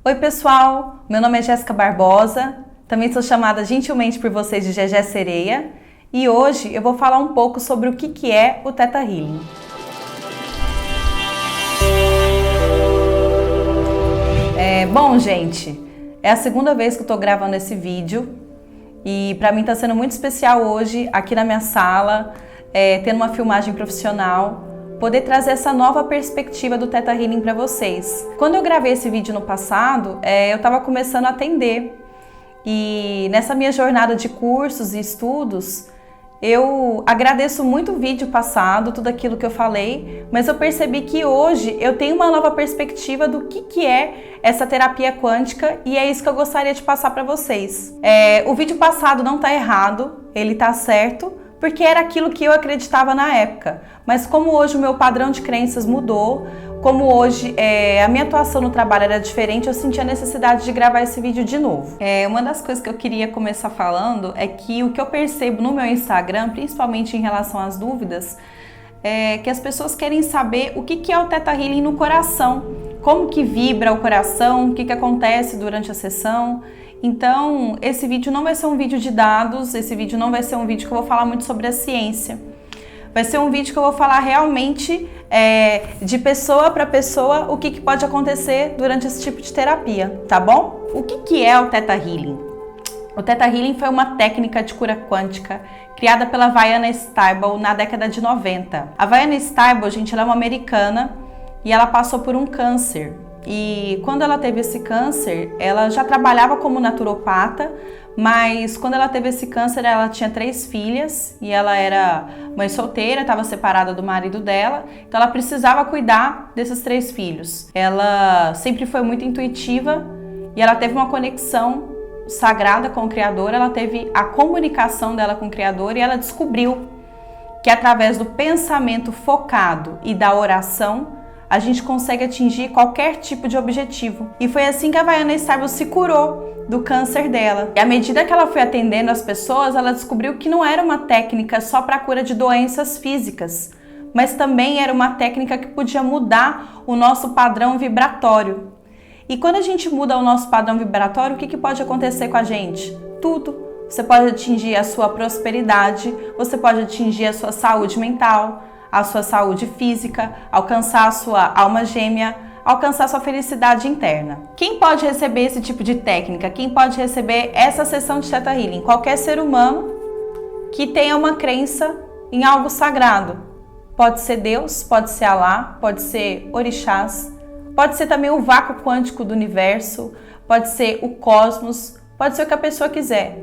Oi pessoal, meu nome é Jéssica Barbosa, também sou chamada gentilmente por vocês de Gegé Sereia e hoje eu vou falar um pouco sobre o que é o Theta Healing. Bom gente, é a segunda vez que eu tô gravando esse vídeo e pra mim tá sendo muito especial hoje aqui na minha sala, tendo uma filmagem profissional, poder trazer essa nova perspectiva do Theta Healing para vocês. Quando eu gravei esse vídeo no passado, eu estava começando a atender e nessa minha jornada de cursos e estudos, eu agradeço muito o vídeo passado, tudo aquilo que eu falei, mas eu percebi que hoje eu tenho uma nova perspectiva do que é essa terapia quântica e é isso que eu gostaria de passar para vocês. O vídeo passado não está errado, ele está certo, porque era aquilo que eu acreditava na época. Mas como hoje o meu padrão de crenças mudou, como hoje a minha atuação no trabalho era diferente, eu senti a necessidade de gravar esse vídeo de novo. Uma das coisas que eu queria começar falando é que o que eu percebo no meu Instagram, principalmente em relação às dúvidas, é que as pessoas querem saber o que é o Theta Healing no coração, como que vibra o coração, o que acontece durante a sessão. Então, esse vídeo não vai ser um vídeo de dados, esse vídeo não vai ser um vídeo que eu vou falar muito sobre a ciência. Vai ser um vídeo que eu vou falar realmente de pessoa para pessoa o que pode acontecer durante esse tipo de terapia, tá bom? O que é o Theta Healing? O Theta Healing foi uma técnica de cura quântica criada pela Vaiana Stibal na década de 90. A Vaiana Stibal, gente, ela é uma americana e ela passou por um câncer. E quando ela teve esse câncer, ela já trabalhava como naturopata, mas quando ela teve esse câncer, ela tinha 3 filhas e ela era mãe solteira, estava separada do marido dela, então ela precisava cuidar desses 3 filhos. Ela sempre foi muito intuitiva e ela teve uma conexão sagrada com o Criador, ela teve a comunicação dela com o Criador e ela descobriu que através do pensamento focado e da oração, a gente consegue atingir qualquer tipo de objetivo. E foi assim que a Vaiana Stibal se curou do câncer dela. E à medida que ela foi atendendo as pessoas, ela descobriu que não era uma técnica só para a cura de doenças físicas, mas também era uma técnica que podia mudar o nosso padrão vibratório. E quando a gente muda o nosso padrão vibratório, o que pode acontecer com a gente? Tudo. Você pode atingir a sua prosperidade, você pode atingir a sua saúde mental, a sua saúde física, alcançar a sua alma gêmea, alcançar a sua felicidade interna. Quem pode receber esse tipo de técnica? Quem pode receber essa sessão de Theta Healing? Qualquer ser humano que tenha uma crença em algo sagrado. Pode ser Deus, pode ser Alá, pode ser orixás, pode ser também o vácuo quântico do universo, pode ser o cosmos, pode ser o que a pessoa quiser.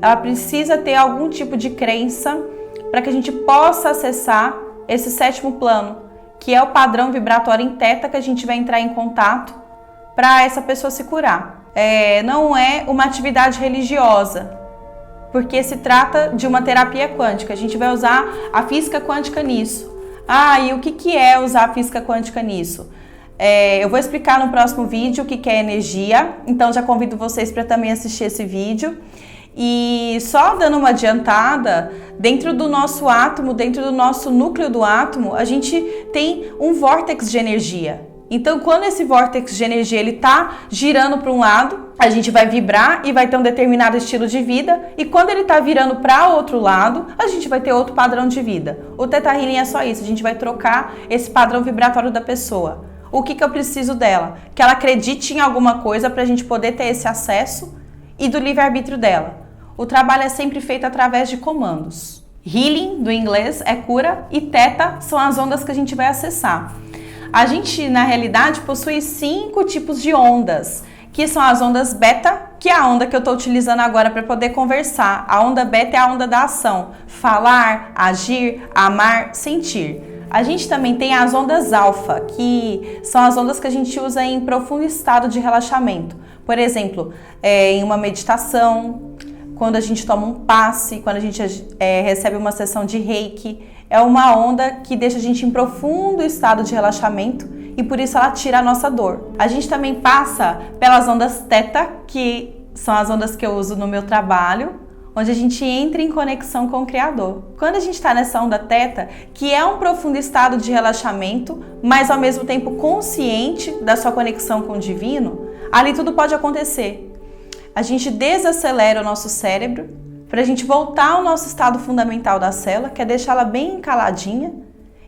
Ela precisa ter algum tipo de crença para que a gente possa acessar esse 7º plano, que é o padrão vibratório em Theta que a gente vai entrar em contato para essa pessoa se curar. Não é uma atividade religiosa, porque se trata de uma terapia quântica. A gente vai usar a física quântica nisso. E o que é usar a física quântica nisso? Eu vou explicar no próximo vídeo o que é energia, então já convido vocês para também assistir esse vídeo. E só dando uma adiantada, dentro do nosso átomo, dentro do nosso núcleo do átomo, a gente tem um vórtex de energia. Então, quando esse vórtex de energia ele tá girando para um lado, a gente vai vibrar e vai ter um determinado estilo de vida. E quando ele tá virando para outro lado, a gente vai ter outro padrão de vida. O Theta Healing é só isso, a gente vai trocar esse padrão vibratório da pessoa. O que eu preciso dela? Que ela acredite em alguma coisa para a gente poder ter esse acesso e do livre-arbítrio dela. O trabalho é sempre feito através de comandos. Healing, do inglês, é cura e Theta são as ondas que a gente vai acessar. A gente, na realidade, possui 5 tipos de ondas, que são as ondas beta, que é a onda que eu estou utilizando agora para poder conversar. A onda beta é a onda da ação, falar, agir, amar, sentir. A gente também tem as ondas alfa, que são as ondas que a gente usa em profundo estado de relaxamento. Por exemplo, em uma meditação, quando a gente toma um passe, quando a gente recebe uma sessão de reiki, é uma onda que deixa a gente em profundo estado de relaxamento e por isso ela tira a nossa dor. A gente também passa pelas ondas Theta, que são as ondas que eu uso no meu trabalho, onde a gente entra em conexão com o Criador. Quando a gente está nessa onda Theta, que é um profundo estado de relaxamento, mas ao mesmo tempo consciente da sua conexão com o divino, ali tudo pode acontecer. A gente desacelera o nosso cérebro para a gente voltar ao nosso estado fundamental da célula, que é deixá-la bem caladinha.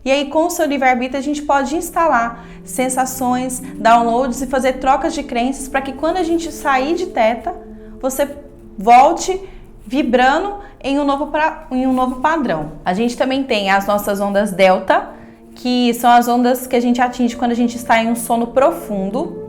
E aí, com o seu livre-arbítrio, a gente pode instalar sensações, downloads e fazer trocas de crenças para que quando a gente sair de teta, você volte vibrando em um novo padrão. A gente também tem as nossas ondas delta, que são as ondas que a gente atinge quando a gente está em um sono profundo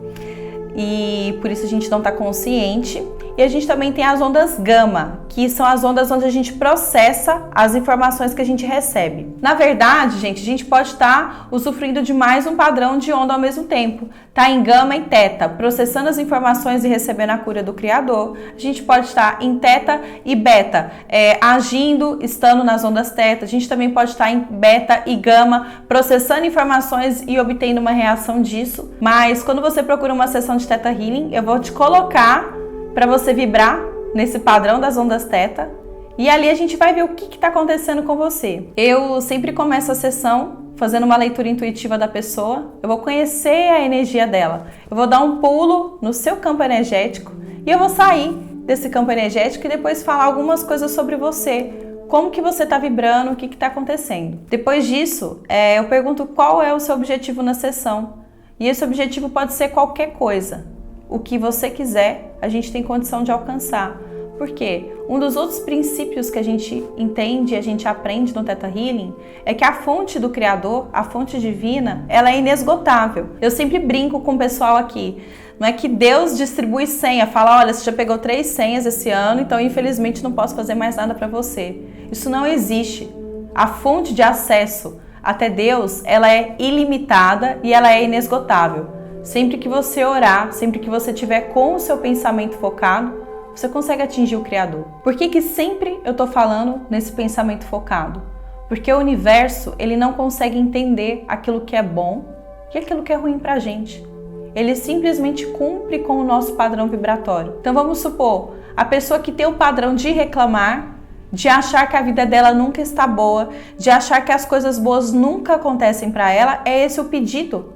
e por isso a gente não está consciente. E a gente também tem as ondas gama, que são as ondas onde a gente processa as informações que a gente recebe. Na verdade, gente, a gente pode estar usufruindo de mais um padrão de onda ao mesmo tempo. Tá em gama e teta, processando as informações e recebendo a cura do Criador. A gente pode estar em teta e beta, agindo, estando nas ondas teta. A gente também pode estar em beta e gama, processando informações e obtendo uma reação disso. Mas quando você procura uma sessão de Theta Healing, eu vou te colocar para você vibrar nesse padrão das ondas teta e ali a gente vai ver o que está acontecendo com você. Eu sempre começo a sessão fazendo uma leitura intuitiva da pessoa, eu vou conhecer a energia dela, eu vou dar um pulo no seu campo energético e eu vou sair desse campo energético e depois falar algumas coisas sobre você, como que você está vibrando, o que está acontecendo. Depois disso, eu pergunto qual é o seu objetivo na sessão e esse objetivo pode ser qualquer coisa. O que você quiser, a gente tem condição de alcançar. Por quê? Um dos outros princípios que a gente entende e a gente aprende no Theta Healing é que a fonte do Criador, a fonte divina, ela é inesgotável. Eu sempre brinco com o pessoal aqui. Não é que Deus distribui senha, fala, olha, você já pegou 3 senhas esse ano, então infelizmente não posso fazer mais nada para você. Isso não existe. A fonte de acesso até Deus, ela é ilimitada e ela é inesgotável. Sempre que você orar, sempre que você tiver com o seu pensamento focado, você consegue atingir o Criador. Por que sempre eu tô falando nesse pensamento focado? Porque o universo, ele não consegue entender aquilo que é bom e aquilo que é ruim pra gente. Ele simplesmente cumpre com o nosso padrão vibratório. Então vamos supor, a pessoa que tem o padrão de reclamar, de achar que a vida dela nunca está boa, de achar que as coisas boas nunca acontecem para ela, é esse o pedido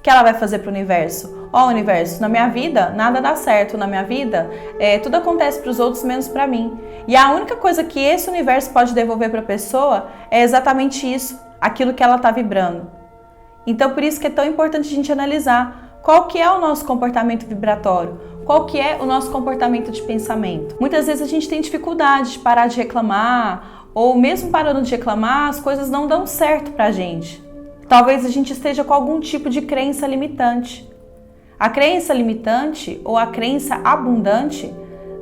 que ela vai fazer para o universo. Ó, universo, na minha vida nada dá certo, na minha vida tudo acontece para os outros menos para mim. E a única coisa que esse universo pode devolver para a pessoa é exatamente isso, aquilo que ela está vibrando. Então por isso que é tão importante a gente analisar qual que é o nosso comportamento vibratório, qual que é o nosso comportamento de pensamento. Muitas vezes a gente tem dificuldade de parar de reclamar, ou mesmo parando de reclamar, as coisas não dão certo para a gente. Talvez a gente esteja com algum tipo de crença limitante. A crença limitante ou a crença abundante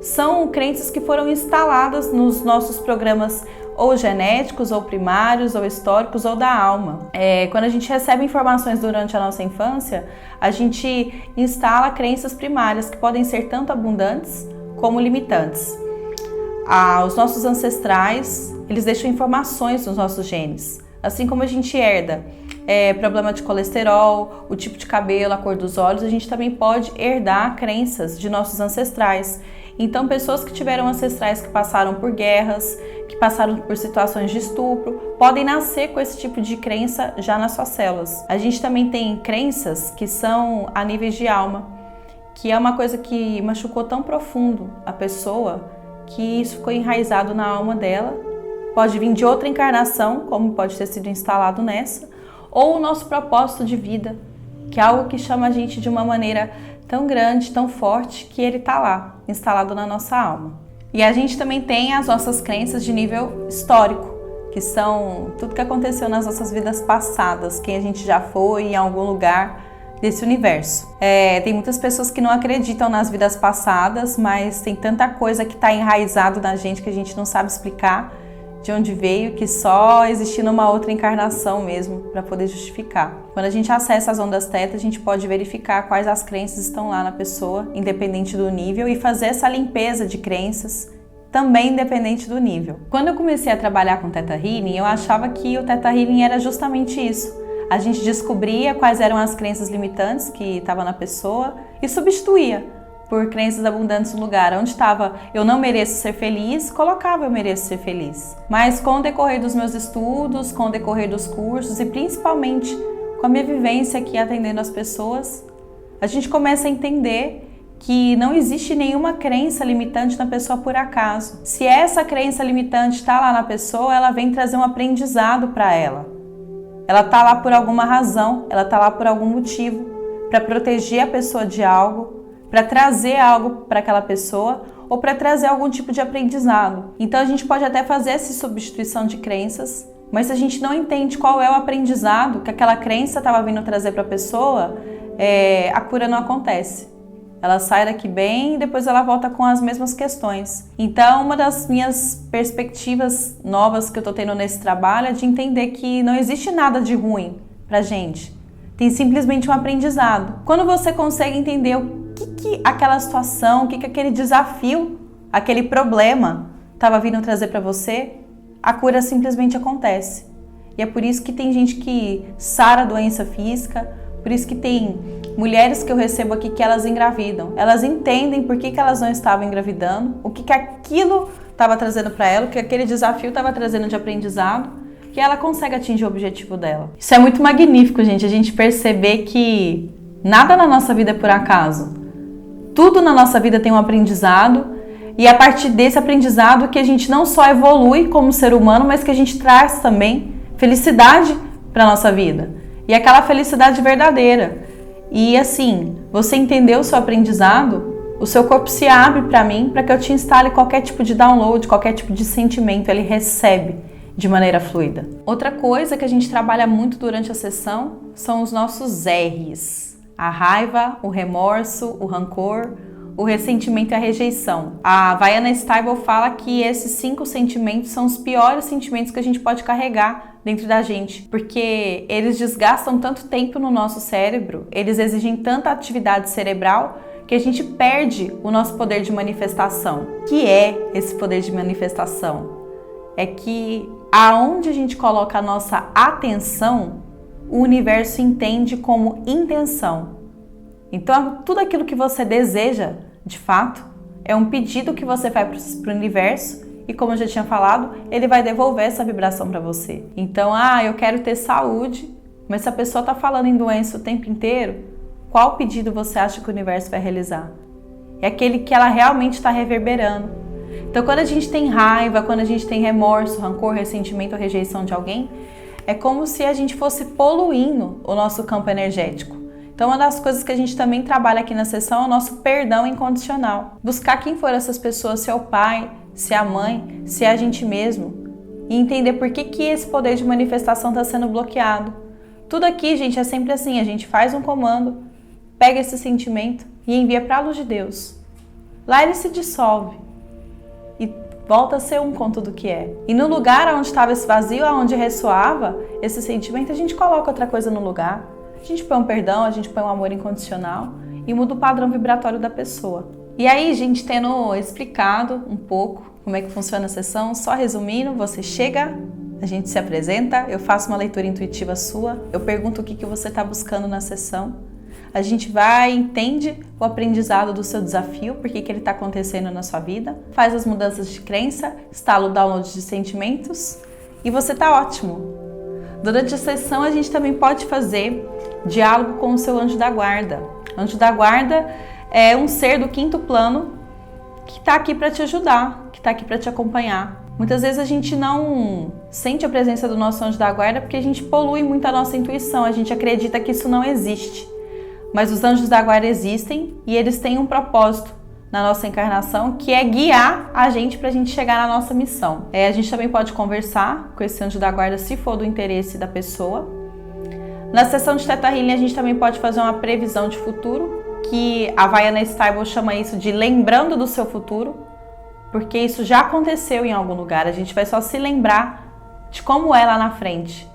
são crenças que foram instaladas nos nossos programas ou genéticos, ou primários, ou históricos, ou da alma. Quando a gente recebe informações durante a nossa infância, a gente instala crenças primárias que podem ser tanto abundantes como limitantes. Os nossos ancestrais, eles deixam informações nos nossos genes. Assim como a gente herda problema de colesterol, o tipo de cabelo, a cor dos olhos, a gente também pode herdar crenças de nossos ancestrais. Então, pessoas que tiveram ancestrais que passaram por guerras, que passaram por situações de estupro, podem nascer com esse tipo de crença já nas suas células. A gente também tem crenças que são a níveis de alma, que é uma coisa que machucou tão profundo a pessoa que isso ficou enraizado na alma dela. Pode vir de outra encarnação, como pode ter sido instalado nessa, ou o nosso propósito de vida, que é algo que chama a gente de uma maneira tão grande, tão forte, que ele está lá, instalado na nossa alma. E a gente também tem as nossas crenças de nível histórico, que são tudo que aconteceu nas nossas vidas passadas, quem a gente já foi em algum lugar desse universo. Tem muitas pessoas que não acreditam nas vidas passadas, mas tem tanta coisa que está enraizado na gente que a gente não sabe explicar de onde veio, que só existir numa outra encarnação mesmo para poder justificar. Quando a gente acessa as ondas teta, a gente pode verificar quais as crenças estão lá na pessoa, independente do nível, e fazer essa limpeza de crenças, também independente do nível. Quando eu comecei a trabalhar com Theta Healing, eu achava que o Theta Healing era justamente isso. A gente descobria quais eram as crenças limitantes que estavam na pessoa e substituía por crenças abundantes no lugar. Onde estava eu não mereço ser feliz, colocava eu mereço ser feliz. Mas com o decorrer dos meus estudos, com o decorrer dos cursos e principalmente com a minha vivência aqui atendendo as pessoas, a gente começa a entender que não existe nenhuma crença limitante na pessoa por acaso. Se essa crença limitante está lá na pessoa, ela vem trazer um aprendizado para ela. Ela está lá por alguma razão, ela está lá por algum motivo, para proteger a pessoa de algo, para trazer algo para aquela pessoa ou para trazer algum tipo de aprendizado. Então a gente pode até fazer essa substituição de crenças, mas se a gente não entende qual é o aprendizado que aquela crença estava vindo trazer para a pessoa, a cura não acontece. Ela sai daqui bem e depois ela volta com as mesmas questões. Então, uma das minhas perspectivas novas que eu tô tendo nesse trabalho é de entender que não existe nada de ruim pra gente. Tem simplesmente um aprendizado. Quando você consegue entender o que aquela situação, o que aquele desafio, aquele problema estava vindo trazer pra você, a cura simplesmente acontece. E é por isso que tem gente que sara a doença física, por isso que tem mulheres que eu recebo aqui que elas engravidam. Elas entendem por que elas não estavam engravidando, o que aquilo estava trazendo para ela, o que aquele desafio estava trazendo de aprendizado, que ela consegue atingir o objetivo dela. Isso é muito magnífico, gente, a gente perceber que nada na nossa vida é por acaso. Tudo na nossa vida tem um aprendizado e é a partir desse aprendizado que a gente não só evolui como ser humano, mas que a gente traz também felicidade para a nossa vida. E aquela felicidade verdadeira. E assim, você entendeu o seu aprendizado, o seu corpo se abre para mim, para que eu te instale qualquer tipo de download, qualquer tipo de sentimento, ele recebe de maneira fluida. Outra coisa que a gente trabalha muito durante a sessão são os nossos R's. A raiva, o remorso, o rancor, o ressentimento e a rejeição. A Vianna Stibal fala que esses 5 sentimentos são os piores sentimentos que a gente pode carregar dentro da gente, porque eles desgastam tanto tempo no nosso cérebro, eles exigem tanta atividade cerebral que a gente perde o nosso poder de manifestação. O que é esse poder de manifestação? É que aonde a gente coloca a nossa atenção, o universo entende como intenção. Então, tudo aquilo que você deseja, de fato, é um pedido que você faz para o universo e, como eu já tinha falado, ele vai devolver essa vibração para você. Então, eu quero ter saúde, mas se a pessoa está falando em doença o tempo inteiro, qual pedido você acha que o universo vai realizar? É aquele que ela realmente está reverberando. Então, quando a gente tem raiva, quando a gente tem remorso, rancor, ressentimento ou rejeição de alguém, é como se a gente fosse poluindo o nosso campo energético. Então, uma das coisas que a gente também trabalha aqui na sessão é o nosso perdão incondicional. Buscar quem foram essas pessoas, se é o pai, se é a mãe, se é a gente mesmo. E entender por que esse poder de manifestação está sendo bloqueado. Tudo aqui, gente, é sempre assim. A gente faz um comando, pega esse sentimento e envia para a luz de Deus. Lá ele se dissolve e volta a ser um com tudo que é. E no lugar onde estava esse vazio, onde ressoava esse sentimento, a gente coloca outra coisa no lugar. A gente põe um perdão, a gente põe um amor incondicional e muda o padrão vibratório da pessoa. E aí, gente, tendo explicado um pouco como é que funciona a sessão, só resumindo, você chega, a gente se apresenta, eu faço uma leitura intuitiva sua, eu pergunto o que você está buscando na sessão, a gente vai, entende o aprendizado do seu desafio, por que ele está acontecendo na sua vida, faz as mudanças de crença, instala o download de sentimentos e você está ótimo. Durante a sessão, a gente também pode fazer diálogo com o seu anjo da guarda. O anjo da guarda é um ser do 5º plano que está aqui para te ajudar, que está aqui para te acompanhar. Muitas vezes a gente não sente a presença do nosso anjo da guarda porque a gente polui muito a nossa intuição, a gente acredita que isso não existe. Mas os anjos da guarda existem e eles têm um propósito na nossa encarnação, que é guiar a gente para a gente chegar na nossa missão. A gente também pode conversar com esse anjo da guarda se for do interesse da pessoa. Na sessão de Theta Healing a gente também pode fazer uma previsão de futuro, que a Vianna Stibal chama isso de lembrando do seu futuro, porque isso já aconteceu em algum lugar, a gente vai só se lembrar de como é lá na frente.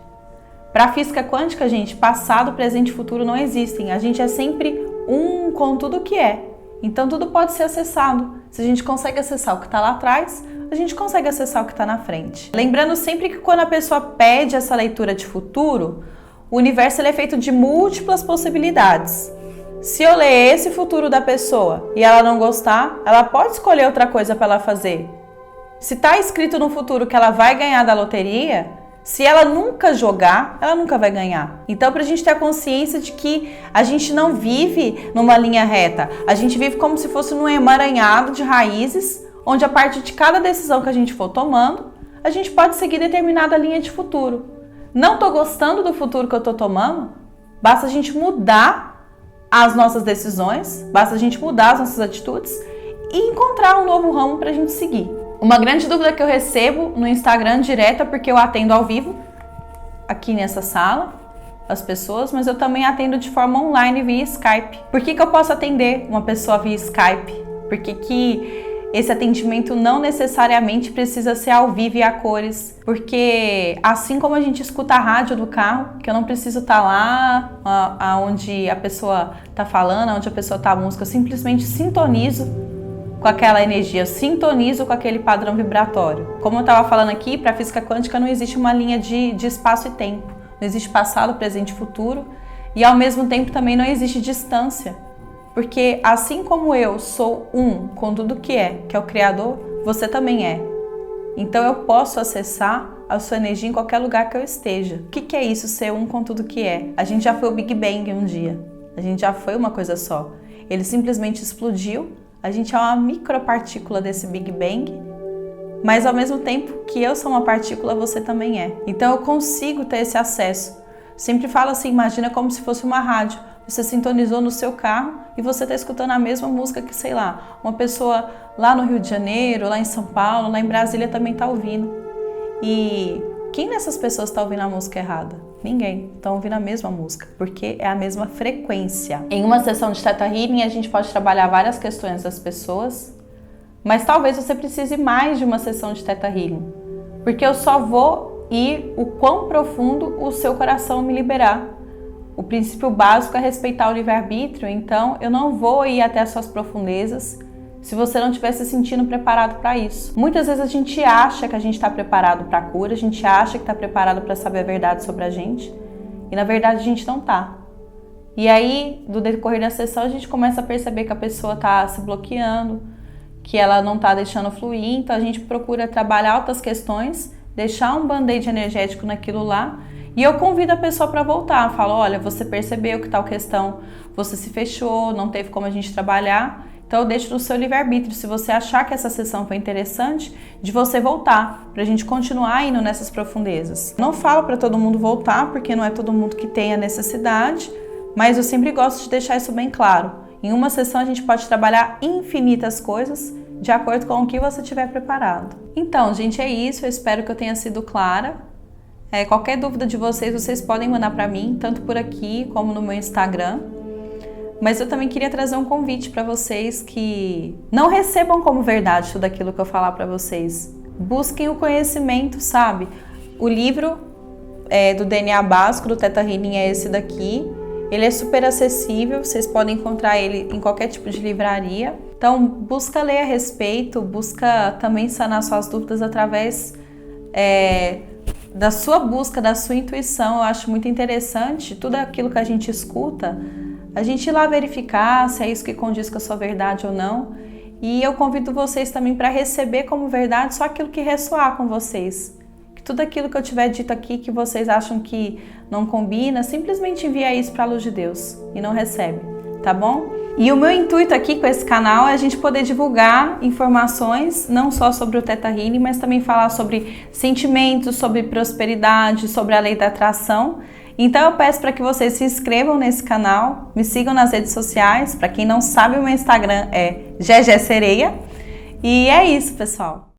Para a física quântica, gente, passado, presente e futuro não existem, a gente é sempre um com tudo que é. Então tudo pode ser acessado. Se a gente consegue acessar o que está lá atrás, a gente consegue acessar o que está na frente. Lembrando sempre que quando a pessoa pede essa leitura de futuro, o universo ele é feito de múltiplas possibilidades. Se eu ler esse futuro da pessoa e ela não gostar, ela pode escolher outra coisa para ela fazer. Se está escrito no futuro que ela vai ganhar da loteria, Se ela nunca jogar, ela nunca vai ganhar. Então, para a gente ter a consciência de que a gente não vive numa linha reta, a gente vive como se fosse num emaranhado de raízes, onde a partir de cada decisão que a gente for tomando, a gente pode seguir determinada linha de futuro. Não estou gostando do futuro que eu estou tomando? Basta a gente mudar as nossas decisões, basta a gente mudar as nossas atitudes e encontrar um novo ramo para a gente seguir. Uma grande dúvida que eu recebo no Instagram direto é porque eu atendo ao vivo, aqui nessa sala, as pessoas, mas eu também atendo de forma online via Skype. Por que eu posso atender uma pessoa via Skype? Por que esse atendimento não necessariamente precisa ser ao vivo e a cores? Porque assim como a gente escuta a rádio do carro, que eu não preciso estar lá onde a pessoa está falando, onde a pessoa está a música, eu simplesmente sintonizo com aquela energia, sintonizo com aquele padrão vibratório. Como eu estava falando aqui, para a física quântica não existe uma linha de espaço e tempo. Não existe passado, presente e futuro. E ao mesmo tempo também não existe distância. Porque assim como eu sou um com tudo que é o Criador, você também é. Então eu posso acessar a sua energia em qualquer lugar que eu esteja. O que é isso, ser um com tudo que é? A gente já foi o Big Bang um dia. A gente já foi uma coisa só. Ele simplesmente explodiu. A gente é uma micropartícula desse Big Bang, mas ao mesmo tempo que eu sou uma partícula, você também é. Então eu consigo ter esse acesso. Sempre falo assim, imagina como se fosse uma rádio. Você sintonizou no seu carro e você está escutando a mesma música que, sei lá, uma pessoa lá no Rio de Janeiro, lá em São Paulo, lá em Brasília também está ouvindo. E quem dessas pessoas está ouvindo a música errada? Ninguém. Estão ouvindo a mesma música, porque é a mesma frequência. Em uma sessão de Theta Healing, a gente pode trabalhar várias questões das pessoas, mas talvez você precise mais de uma sessão de Theta Healing, porque eu só vou ir o quão profundo o seu coração me liberar. O princípio básico é respeitar o livre-arbítrio, então eu não vou ir até as suas profundezas se você não estiver se sentindo preparado para isso. Muitas vezes a gente acha que a gente está preparado para a cura, a gente acha que está preparado para saber a verdade sobre a gente, e na verdade a gente não está. E aí, do decorrer da sessão, a gente começa a perceber que a pessoa está se bloqueando, que ela não está deixando fluir, então a gente procura trabalhar outras questões, deixar um band-aid energético naquilo lá, e eu convido a pessoa para voltar. Eu falo, olha, você percebeu que tal questão, você se fechou, não teve como a gente trabalhar, então eu deixo no seu livre-arbítrio, se você achar que essa sessão foi interessante, de você voltar, para a gente continuar indo nessas profundezas. Não falo para todo mundo voltar, porque não é todo mundo que tem a necessidade, mas eu sempre gosto de deixar isso bem claro. Em uma sessão a gente pode trabalhar infinitas coisas, de acordo com o que você tiver preparado. Então, gente, é isso, eu espero que eu tenha sido clara. Qualquer dúvida de vocês podem mandar para mim, tanto por aqui como no meu Instagram. Mas eu também queria trazer um convite para vocês que não recebam como verdade tudo aquilo que eu falar para vocês. Busquem o conhecimento, sabe? O livro do DNA básico do Theta Healing é esse daqui. Ele é super acessível, vocês podem encontrar ele em qualquer tipo de livraria. Então, busca ler a respeito, busca também sanar suas dúvidas através da sua busca, da sua intuição. Eu acho muito interessante tudo aquilo que a gente escuta, a gente ir lá verificar se é isso que condiz com a sua verdade ou não. E eu convido vocês também para receber como verdade só aquilo que ressoar com vocês. Que tudo aquilo que eu tiver dito aqui que vocês acham que não combina, simplesmente envia isso para a luz de Deus e não recebe, tá bom? E o meu intuito aqui com esse canal é a gente poder divulgar informações, não só sobre o Theta Healing, mas também falar sobre sentimentos, sobre prosperidade, sobre a lei da atração. Então eu peço para que vocês se inscrevam nesse canal, me sigam nas redes sociais. Para quem não sabe, o meu Instagram é GG Sereia. E é isso, pessoal.